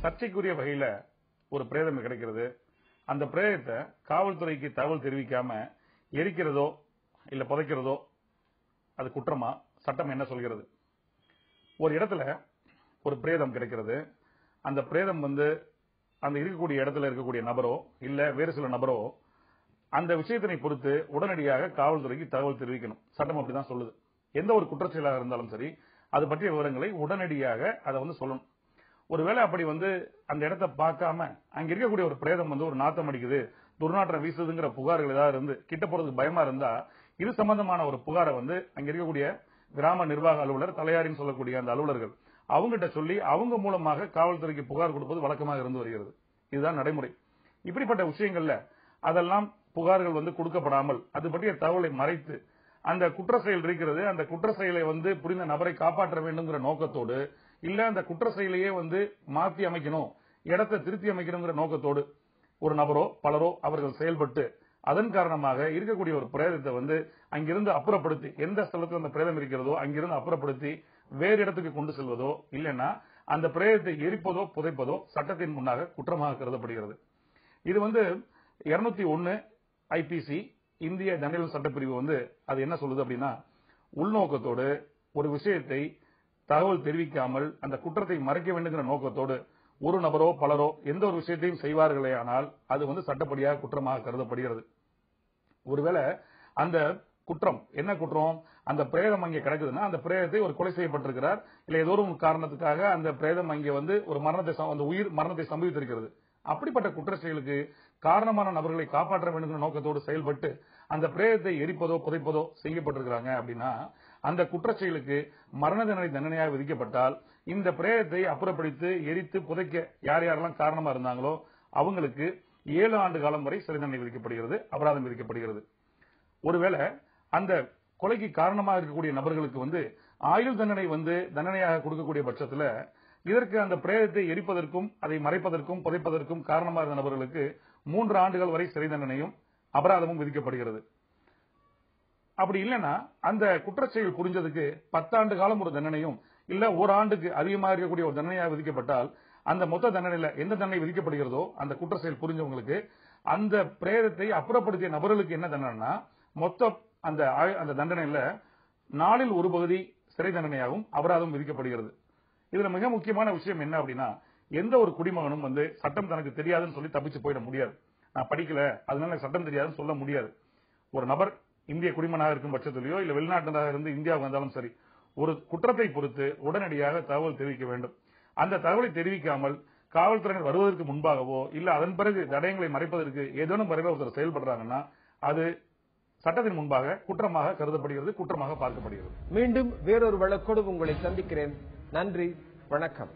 சர்ச்சைக்குரிய வகையில ஒரு பிரேதம் கிடைக்கிறது. அந்த பிரேதத்தை காவல்துறைக்கு தகவல் தெரிவிக்காம எரிக்கிறதோ இல்ல புதைக்கிறதோ அது குற்றமா? சட்டம் என்ன சொல்கிறது? ஒரு இடத்துல ஒரு பிரேதம் கிடைக்கிறது. அந்த பிரேதம் அந்த இருக்கக்கூடிய இடத்துல இருக்கக்கூடிய நபரோ இல்ல வேறு சில நபரோ அந்த விஷயத்தினை பொறுத்து உடனடியாக காவல்துறைக்கு தகவல் தெரிவிக்கணும். சட்டம் அப்படிதான் சொல்லுது. எந்த ஒரு குற்றச்செயலாக இருந்தாலும் சரி, அது பற்றிய விவரங்களை உடனடியாக அதை சொல்லணும். ஒருவேளை அப்படி அந்த இடத்தை பார்க்காம அங்க இருக்கக்கூடிய ஒரு பிரேதம் ஒரு நாத்தம் அடிக்குது, துர்நாற்றம் வீசுதுங்கிற புகார்கள் ஏதாவது இருந்து கிட்ட போறதுக்கு பயமா இருந்தா, இது சம்பந்தமான ஒரு புகாரை அங்க இருக்கக்கூடிய கிராம நிர்வாக அலுவலர், தலையாரின்னு சொல்லக்கூடிய அந்த அலுவலர்கள் அவங்ககிட்ட சொல்லி அவங்க மூலமாக காவல்துறைக்கு புகார் கொடுப்பது வழக்கமாக இருந்து வருகிறது. இதுதான் நடைமுறை. இப்படிப்பட்ட விஷயங்கள்ல அதெல்லாம் புகார்கள் கொடுக்கப்படாமல் அது பற்றிய தகவலை மறைத்து அந்த குற்ற செயல் இருக்கிறது, அந்த குற்ற செயலை புரிந்த நபரை காப்பாற்ற வேண்டும்ங்கிற நோக்கத்தோடு இல்ல அந்த குற்ற செயலையே மாற்றி அமைக்கணும், இடத்தை திருத்தி அமைக்கணுங்கிற நோக்கத்தோடு ஒரு நபரோ பலரோ அவர்கள் செயல்பட்டு அதன் காரணமாக இருக்கக்கூடிய ஒரு பிரேதத்தை அங்கிருந்து அப்புறப்படுத்தி, எந்த ஸ்தலத்தில் அந்த பிரேதம் இருக்கிறதோ அங்கிருந்து அப்புறப்படுத்தி வேறு இடத்துக்கு கொண்டு செல்வதோ இல்லைன்னா அந்த பிரேதத்தை எரிப்பதோ புதைப்பதோ சட்டத்தின் முன்னாக குற்றமாக கருதப்படுகிறது. இது 201 ஐபிசி இந்திய தண்டனை சட்டப்பிரிவு அது என்ன சொல்லுது அப்படின்னா, உள்நோக்கத்தோடு ஒரு விஷயத்தை தகவல் தெரிவிக்காமல் அந்த குற்றத்தை மறைக்க வேண்டுங்கிற நோக்கத்தோடு ஒரு நபரோ பலரோ எந்த ஒரு விஷயத்தையும் செய்வார்களே ஆனால் அது சட்டப்படியாக குற்றமாக கருதப்படுகிறது. ஒருவேளை அந்த குற்றம் என்ன குற்றம், அந்த பிரேதம் அங்கே கிடக்குதுன்னா அந்த பிரேதத்தை ஒரு கொலை செய்யப்பட்டிருக்கிறார் இல்ல ஏதோ ஒரு காரணத்துக்காக அந்த பிரேதம் அங்கே ஒரு உயிர் மரணத்தை சம்பவித்திருக்கிறது. அப்படிப்பட்ட குற்ற செயலுக்கு காரணமான நபர்களை காப்பாற்ற வேண்டும் நோக்கத்தோடு செயல்பட்டு அந்த பிரேதத்தை எரிப்பதோ புதைப்பதோ செய்யப்பட்டிருக்கிறாங்க அப்படின்னா அந்த குற்ற செயலுக்கு மரண தண்டனையாக விதிக்கப்பட்டால் இந்த பிரேதத்தை அப்புறப்படுத்தி எரித்து புதைக்க யார் யாரெல்லாம் காரணமா இருந்தாங்களோ அவங்களுக்கு 7 ஆண்டு காலம் வரை சிறை தண்டனை விதிக்கப்படுகிறது, அபராதம் விதிக்கப்படுகிறது. ஒருவேளை அந்த கொலைக்கு காரணமாக இருக்கக்கூடிய நபர்களுக்கு ஆயுள் தண்டனை தண்டனையாக கொடுக்கக்கூடிய பட்சத்தில் இதற்கு அந்த பிரேதத்தை எரிப்பதற்கும் அதை மறைப்பதற்கும் புதைப்பதற்கும் காரணமாக இருந்த நபர்களுக்கு 3 ஆண்டுகள் வரை சிறை தண்டனையும் அபராதமும் விதிக்கப்படுகிறது. அப்படி இல்லைன்னா அந்த குற்றச்செயல் புரிஞ்சதுக்கு 10 ஆண்டு காலம் ஒரு தண்டனையும் இல்ல ஒரு ஆண்டுக்கு அதிகமாக இருக்கக்கூடிய ஒரு தண்டனையாக விதிக்கப்பட்டால் அந்த மொத்த தண்டனையில எந்த தண்டனை விதிக்கப்படுகிறதோ அந்த குற்ற செயல் புரிஞ்சவங்களுக்கு அந்த பிரேதத்தை அப்புறப்படுத்திய நபர்களுக்கு என்ன தண்டனைனா மொத்த அந்த தண்டனையில 4இல் 1 பகுதி சிறை தண்டனையாகவும் அபராதம் விதிக்கப்படுகிறது. இதுல மிக முக்கியமான விஷயம் என்ன அப்படின்னா, எந்த ஒரு குடிமகனும் சட்டம் தனக்கு தெரியாதுன்னு சொல்லி தப்பிச்சு போயிட முடியாது. நான் படிக்கல அதனால சட்டம் தெரியாதுன்னு சொல்ல முடியாது. ஒரு நபர் இந்திய குடிமகனாக இருக்கும் பட்சத்திலேயோ இல்ல வெளிநாட்டினராக இருந்து இந்தியாவுக்கு வந்தாலும் சரி, ஒரு குற்றத்தை பொறுத்து உடனடியாக தகவல் தெரிவிக்க வேண்டும். அந்த தகவலை தெரிவிக்காமல் காவல்துறையினர் வருவதற்கு முன்பாகவோ இல்ல அதன் பிறகு தடயங்களை மறைப்பதற்கு ஏதேனும் வரைவில் ஒருத்தர் செயல்படுறாங்கன்னா அது சட்டத்தின் முன்பாக குற்றமாக கருதப்படுகிறது, குற்றமாக பார்க்கப்படுகிறது. மீண்டும் வேறொரு வழக்கோடு உங்களை சந்திக்கிறேன். நன்றி, வணக்கம்.